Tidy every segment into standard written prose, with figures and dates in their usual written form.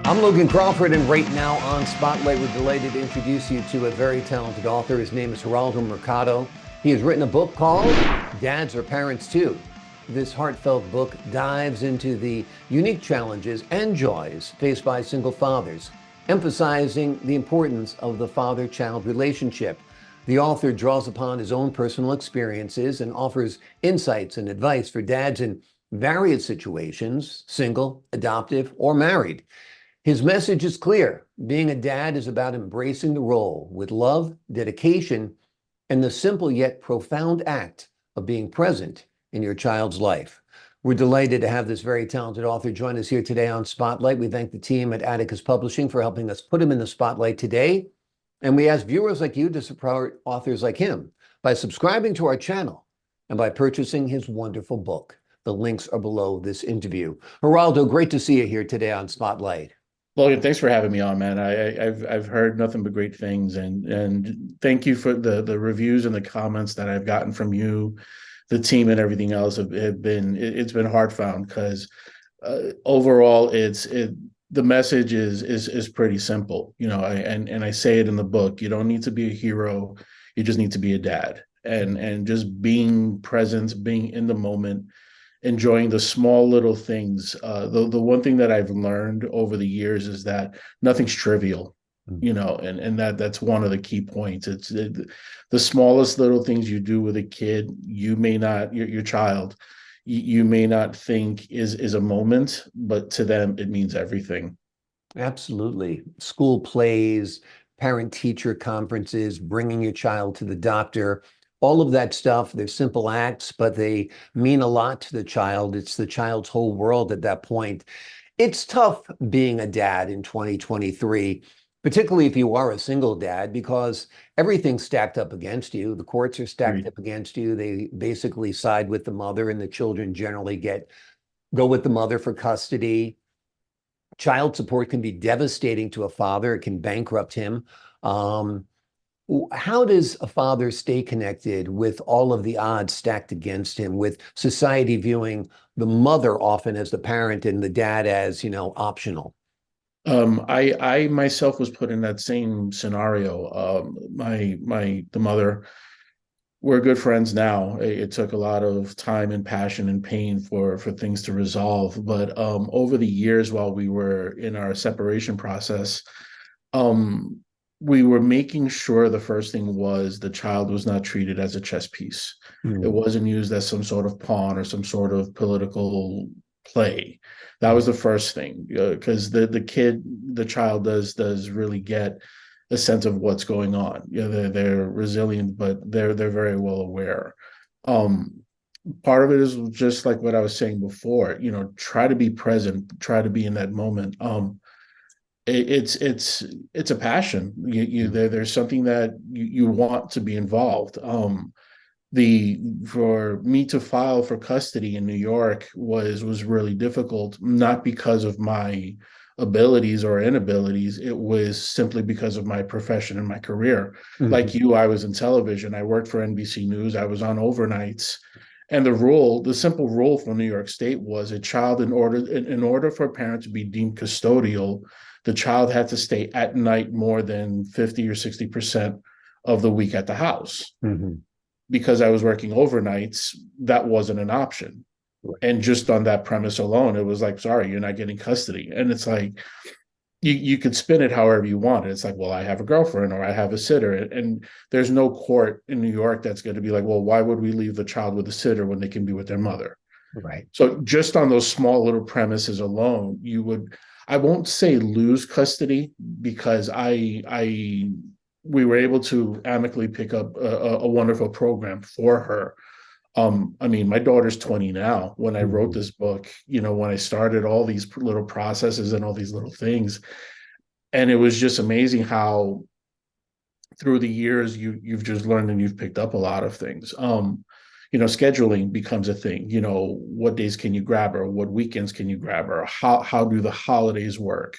I'm Logan Crawford, and right now on Spotlight, we're delighted to introduce you to a very talented author. His name is Geraldo Mercado. He has written a book called Dads Are Parents Too. This heartfelt book dives into the unique challenges and joys faced by single fathers, emphasizing the importance of the father-child relationship. The author draws upon his own personal experiences and offers insights and advice for dads in various situations, single, adoptive, or married. His message is clear. Being a dad is about embracing the role with love, dedication, and the simple yet profound act of being present in your child's life. We're delighted to have this very talented author join us here today on Spotlight. We thank the team at Atticus Publishing for helping us put him in the spotlight today. And we ask viewers like you to support authors like him by subscribing to our channel and by purchasing his wonderful book. The links are below this interview. Geraldo, great to see you here today on Spotlight. Logan, thanks for having me on, man. I've heard nothing but great things, and thank you for the reviews and the comments that I've gotten from you, the team, and everything else. Have been it's been hard found because overall the message is pretty simple, and I say it in the book. You don't need to be a hero, you just need to be a dad, and just being present, being in the moment, enjoying the small little things. The one thing that I've learned over the years is that nothing's trivial, and that's one of the key points. The smallest little things you do with a kid, you may not your child, you may not think is a moment, but to them it means everything. Absolutely. School plays, parent-teacher conferences, bringing your child to the doctor, all of that stuff. They're simple acts, but they mean a lot to the child. It's the child's whole world at that point. It's tough being a dad in 2023, particularly if you are a single dad, because everything's stacked up against you. The courts are stacked Agreed. up against you. They basically side with the mother, and the children generally go with the mother for custody. Child support can be devastating to a father. It can bankrupt him. Um, how does a father stay connected with all of the odds stacked against him, with society viewing the mother often as the parent and the dad as, optional? I myself was put in that same scenario. The mother, we're good friends now. It took a lot of time and passion and pain for things to resolve. But over the years, while we were in our separation process, um, we were making sure the first thing was the child was not treated as a chess piece. It Mm, wasn't used as some sort of pawn or some sort of political play. That mm, was the first thing, because the child does really get a sense of what's going on. They're resilient, but they're very well aware. Um, Part of it is just like what I was saying before. Try to be present, try to be in that moment. It's a passion. mm, There's something that you want to be involved. The For me to file for custody in New York was really difficult, not because of my abilities or inabilities. It was simply because of my profession and my career. Like mhm, you, I was in television. I worked for NBC News. I was on overnights. And the simple rule from New York State was a child, in order for a parent to be deemed custodial, the child had to stay at night more than 50 or 60% of the week at the house. mhm. Because I was working overnights, that wasn't an option. Right. And just on that premise alone, it was like, sorry, you're not getting custody. And it's like, you could spin it however you want. It's like, well, I have a girlfriend or I have a sitter. And there's no court in New York that's going to be like, well, why would we leave the child with a sitter when they can be with their mother? Right. So just on those small little premises alone, I won't say lose custody, because we were able to amicably pick up a wonderful program for her. I mean, my daughter's 20 now. When I wrote Mhm. this book, when I started all these little processes and all these little things, and it was just amazing how through the years you've just learned and you've picked up a lot of things. Scheduling becomes a thing. What days can you grab her? What weekends can you grab her? How do the holidays work?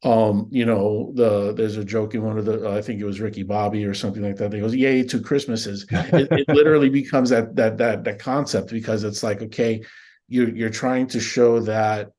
There's a joke in one of the, I think it was Ricky Bobby or something like that. He goes, "Yay, 2 Christmases." It literally becomes that concept, because it's like, okay, you're trying to show that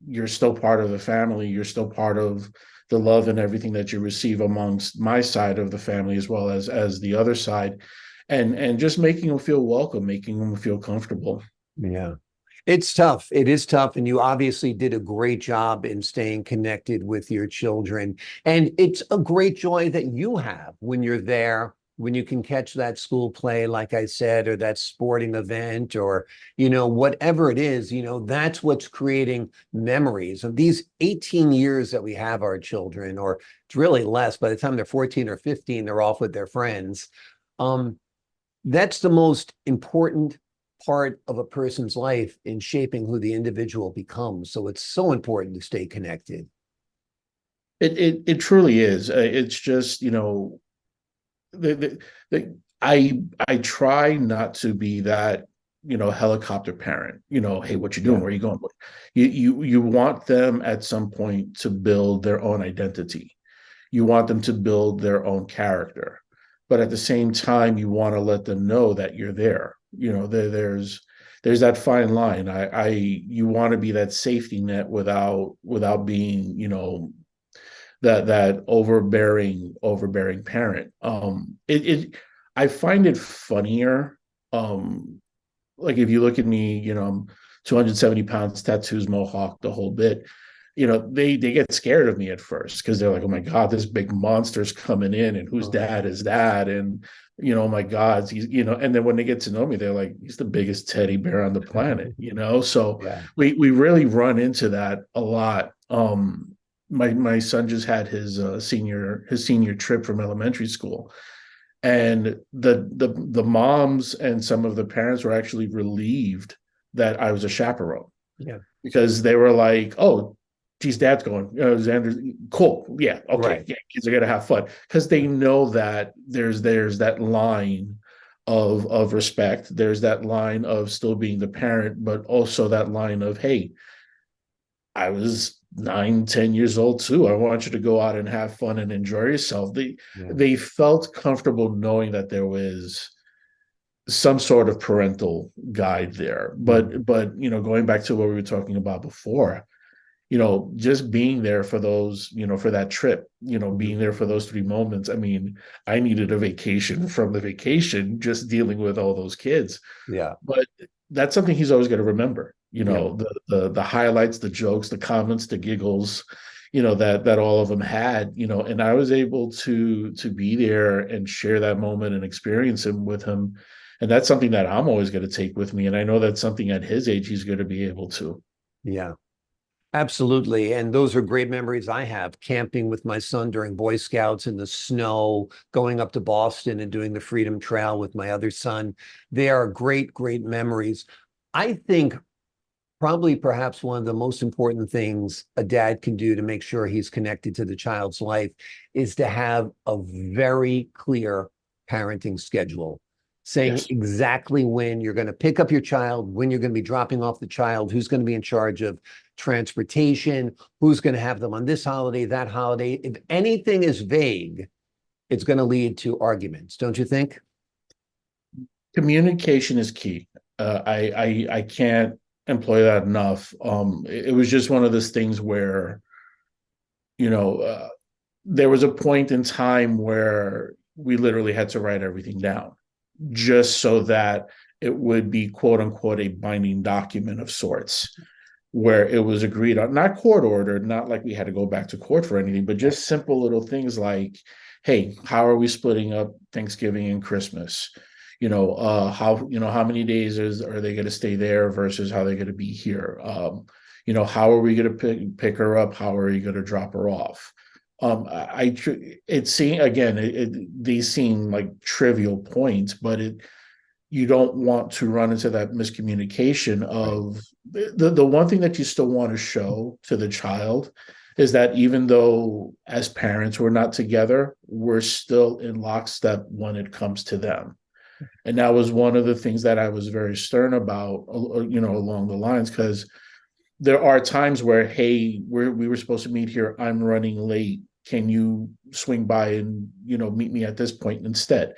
you're still part of the family. You're still part of the love and everything that you receive amongst my side of the family as well as the other side, and just making them feel welcome, making them feel comfortable. Yeah. It's tough. It is tough. And you obviously did a great job in staying connected with your children. And it's a great joy that you have when you're there, when you can catch that school play, like I said, or that sporting event, or, whatever it is, that's what's creating memories of these 18 years that we have our children, or it's really less. By the time they're 14 or 15, they're off with their friends. Um, that's the most important part of a person's life in shaping who the individual becomes. So it's so important to stay connected. It truly is. It's just, I try not to be that, helicopter parent. Hey, what you doing? Yeah. Where are you going? You want them at some point to build their own identity. You want them to build their own character, but at the same time, you want to let them know that you're there. There's that fine line. You want to be that safety net without being, that overbearing parent. I find it funnier. Um, like if you look at me, I'm 270 pounds, tattoos, mohawk, the whole bit. They get scared of me at first because they're like, oh my God, this big monster's coming in, and whose Oh, dad is that? And oh my God, he's, and then when they get to know me, they're like, he's the biggest teddy bear on the planet. So yeah. we really run into that a lot. My son just had his senior trip from elementary school, and the moms and some of the parents were actually relieved that I was a chaperone, Yeah. because they were like, "Oh, geez, Dad's going. Xander, cool, yeah, okay, Right. yeah, kids are gonna have fun," because they know that there's that line of respect. There's that line of still being the parent, but also that line of, hey, I was 9, 10 years old too. I want you to go out and have fun and enjoy yourself. They Yeah. they felt comfortable knowing that there was some sort of parental guide there. Mhm. But going back to what we were talking about before, just being there for those, for that trip, Mhm. being there for those 3 moments. I mean, I needed a vacation from the vacation just dealing with all those kids. Yeah. But that's something he's always going to remember. Yeah. The highlights, the jokes, the comments, the giggles, that all of them had. And I was able to be there and share that moment and experience him with him. And that's something that I'm always going to take with me. And I know that's something at his age he's going to be able to. Yeah. Absolutely. And those are great memories I have camping with my son during Boy Scouts in the snow, going up to Boston and doing the Freedom Trail with my other son. They are great, great memories. I think probably perhaps one of the most important things a dad can do to make sure he's connected to the child's life is to have a very clear parenting schedule, saying Yes. exactly when you're going to pick up your child, when you're going to be dropping off the child, who's going to be in charge of transportation, who's going to have them on this holiday, that holiday. If anything is vague, it's going to lead to arguments, don't you think? Communication is key. I can't employ that enough. It was just one of those things where, you know, uh, there was a point in time where we literally had to write everything down just so that it would be quote unquote a binding document of sorts, where it was agreed on, not court ordered, not like we had to go back to court for anything, but just simple little things like, hey, how are we splitting up Thanksgiving and Christmas? How many days are they going to stay there versus how they're going to be here? How are we going to pick her up? How are you going to drop her off? It seemed, again, these seem like trivial points, but you don't want to run into that miscommunication Right. of the one thing that you still want to show to the child is that even though as parents we're not together, we're still in lockstep when it comes to them. And that was one of the things that I was very stern about, along the lines, because there are times where, hey, we were supposed to meet here. I'm running late. Can you swing by and, meet me at this point instead?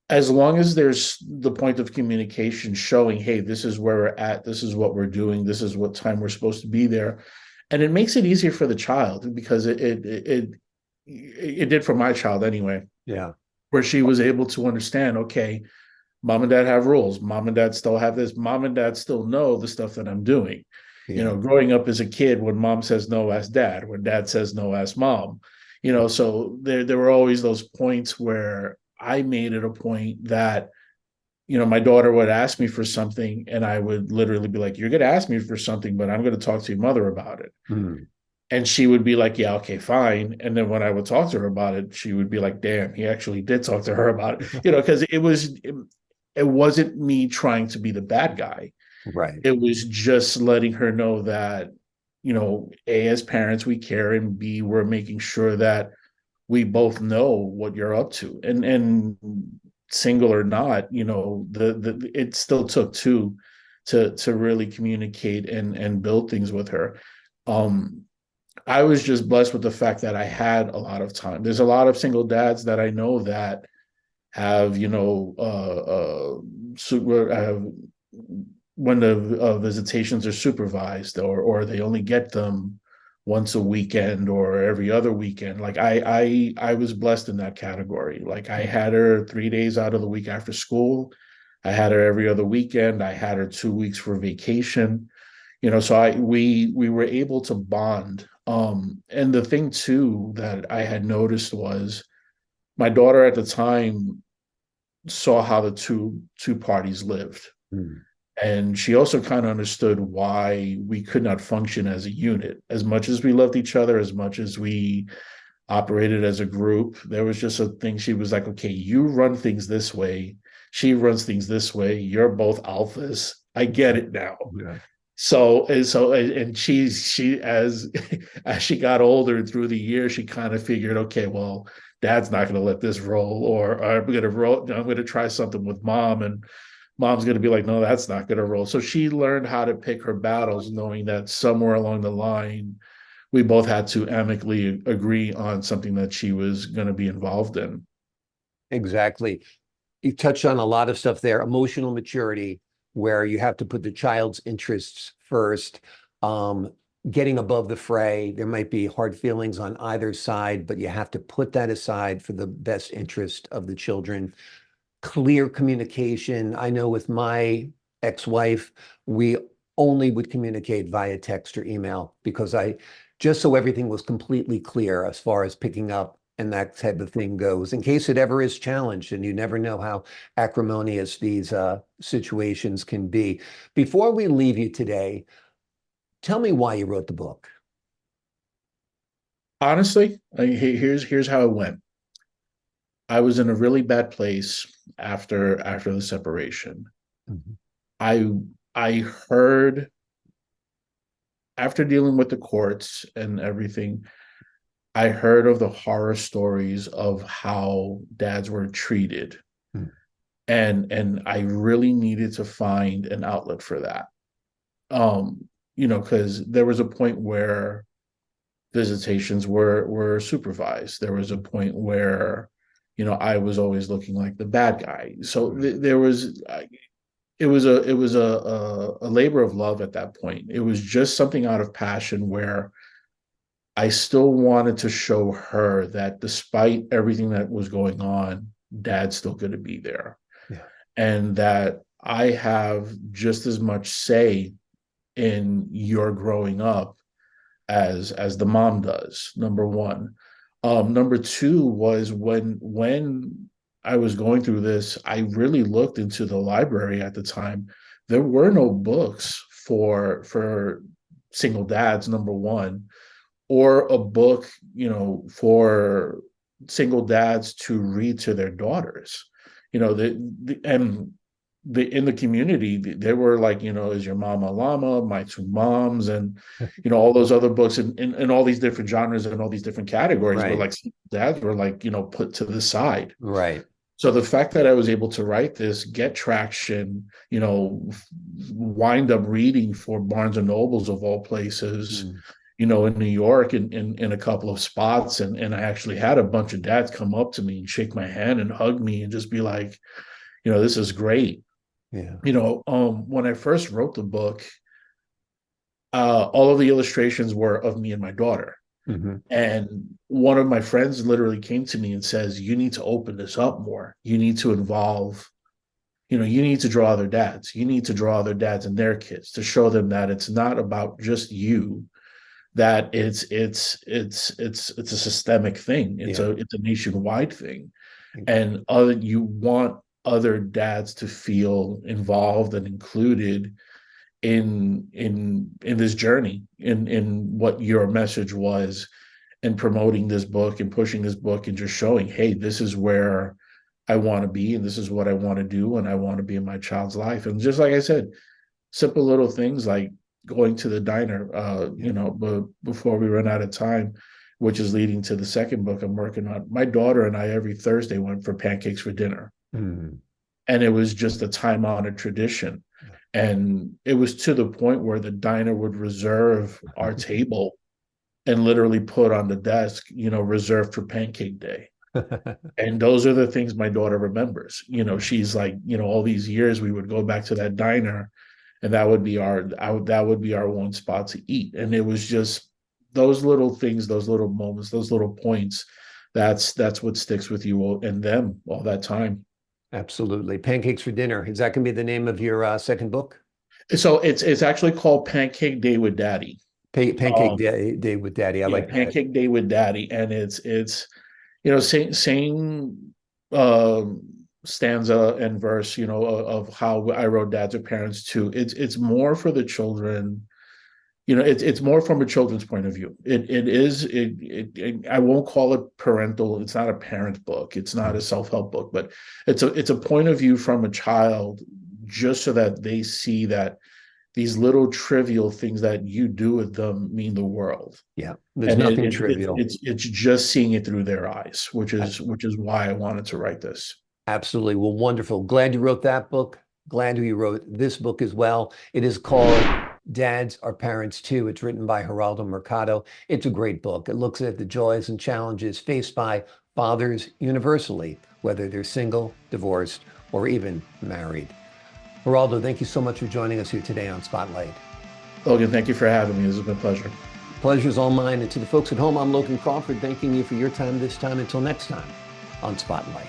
as long as there's the point of communication showing, hey, this is where we're at, this is what we're doing, this is what time we're supposed to be there, and it makes it easier for the child because it did for my child anyway, Yeah. where she was able to understand, okay, mom and dad have rules, mom and dad still have this, mom and dad still know the stuff that I'm doing. Yeah. Growing up as a kid, when mom says no, ask dad, when dad says no, ask mom. So there were always those points where I made it a point that my daughter would ask me for something, and I would literally be like, you're going to ask me for something, but I'm going to talk to your mother about it. Mm. And she would be like, yeah, okay, fine. And then when I would talk to her about it, she would be like, damn, he actually did talk to her about it, because it wasn't me trying to be the bad guy. Right. It was just letting her know that, A, as parents, we care, and B, we're making sure that we both know what you're up to. And single or not, it still took two to really communicate and build things with her. Um, I was just blessed with the fact that I had a lot of time. There's a lot of single dads that I know that have, have when the visitations are supervised, or they only get them once a weekend or every other weekend. Like I was blessed in that category. Like I had her 3 days out of the week after school. I had her every other weekend. I had her 2 weeks for vacation. So we were able to bond. And the thing too that I had noticed was my daughter at the time saw how the two parties lived. Mm. And she also kind of understood why we could not function as a unit. As much as we loved each other, as much as we operated as a group, there was just a thing. She was like, okay, you run things this way. She runs things this way. You're both alphas. I get it now. Yeah. And she as she got older through the years, she kind of figured, okay, well, dad's not going to let this roll, or I'm going to try something with mom, and mom's going to be like, no, that's not going to roll. So she learned how to pick her battles, knowing that somewhere along the line, we both had to amicably agree on something that she was going to be involved in. Exactly. You touched on a lot of stuff there. Emotional maturity, where you have to put the child's interests first. Um, Getting above the fray. There might be hard feelings on either side, but you have to put that aside for the best interest of the children. Clear communication. I know with my ex-wife, we only would communicate via text or email because just so everything was completely clear as far as picking up and that type of thing goes, in case it ever is challenged, and you never know how acrimonious these situations can be. Before we leave you today, tell me why you wrote the book. Honestly, here's how it went. I was in a really bad place after the separation. Mhm. I I heard, after dealing with the courts and everything, I heard of the horror stories of how dads were treated. Mm. And I really needed to find an outlet for that. Because there was a point where visitations were supervised. There was a point where, I was always looking like the bad guy. So Right. there was it was a labor of love at that point. It was just something out of passion, where I still wanted to show her that despite everything that was going on, dad's still going to be there, Yeah. and that I have just as much say in your growing up as the mom does. Number one. Number two was when I was going through this, I really looked into the library at the time. There were no books for single dads, number one, or a book, for single dads to read to their daughters. And in the community, they were like, is your mama llama, my two moms, and all those other books, and all these different genres and all these different categories were Right. like, dads were like, put to the side. Right. So the fact that I was able to write this, get traction, wind up reading for Barnes and Nobles of all places, Mm. in New York in a couple of spots. And I actually had a bunch of dads come up to me and shake my hand and hug me and just be like, this is great. Yeah. When I first wrote the book, all of the illustrations were of me and my daughter. Hmm. And one of my friends literally came to me and says, you need to open this up more. You need to involve, you need to draw other dads. You need to draw other dads and their kids to show them that it's not about just you, that it's a systemic thing. It's Yeah. a nationwide thing. And you want other dads to feel involved and included in this journey, in what your message was, and promoting this book and pushing this book and just showing, hey, this is where I want to be and this is what I want to do and I want to be in my child's life. And just like I said, simple little things like going to the diner, Yeah. but before we run out of time, which is leading to the second book I'm working on. My daughter and I every Thursday went for pancakes for dinner. Mm. And it was just a time honored tradition. Yeah. And it was to the point where the diner would reserve our table and literally put on the desk, reserved for pancake day. And those are the things my daughter remembers. She's like, all these years we would go back to that diner and that would be our one spot to eat. And it was just those little things, those little moments, those little points. That's what sticks with you and them all that time. Absolutely. Pancakes for Dinner. Is that going to be the name of your second book? So it's actually called Pancake Day with Daddy. Pancake Um, Day with Daddy. I yeah, like that. Pancake Day with Daddy, and it's same stanza and verse, of how I wrote Dads Are Parents Too. It's more for the children. It's more from a children's point of view. I won't call it parental. It's not a parent book. It's not a self-help book, but it's a point of view from a child, just so that they see that these little trivial things that you do with them mean the world. Yeah. There's And nothing trivial. it's just seeing it through their eyes, which A- is why I wanted to write this. Absolutely. Well, wonderful. Glad you wrote that book. Glad you wrote this book as well. It is called Dads Are Parents Too. It's written by Geraldo Mercado. It's a great book. It looks at the joys and challenges faced by fathers universally, whether they're single, divorced, or even married. Geraldo, thank you so much for joining us here today on Spotlight. Logan, thank you for having me. This has been a pleasure. Pleasure's all mine. And to the folks at home, I'm Logan Crawford, thanking you for your time this time. Until next time on Spotlight.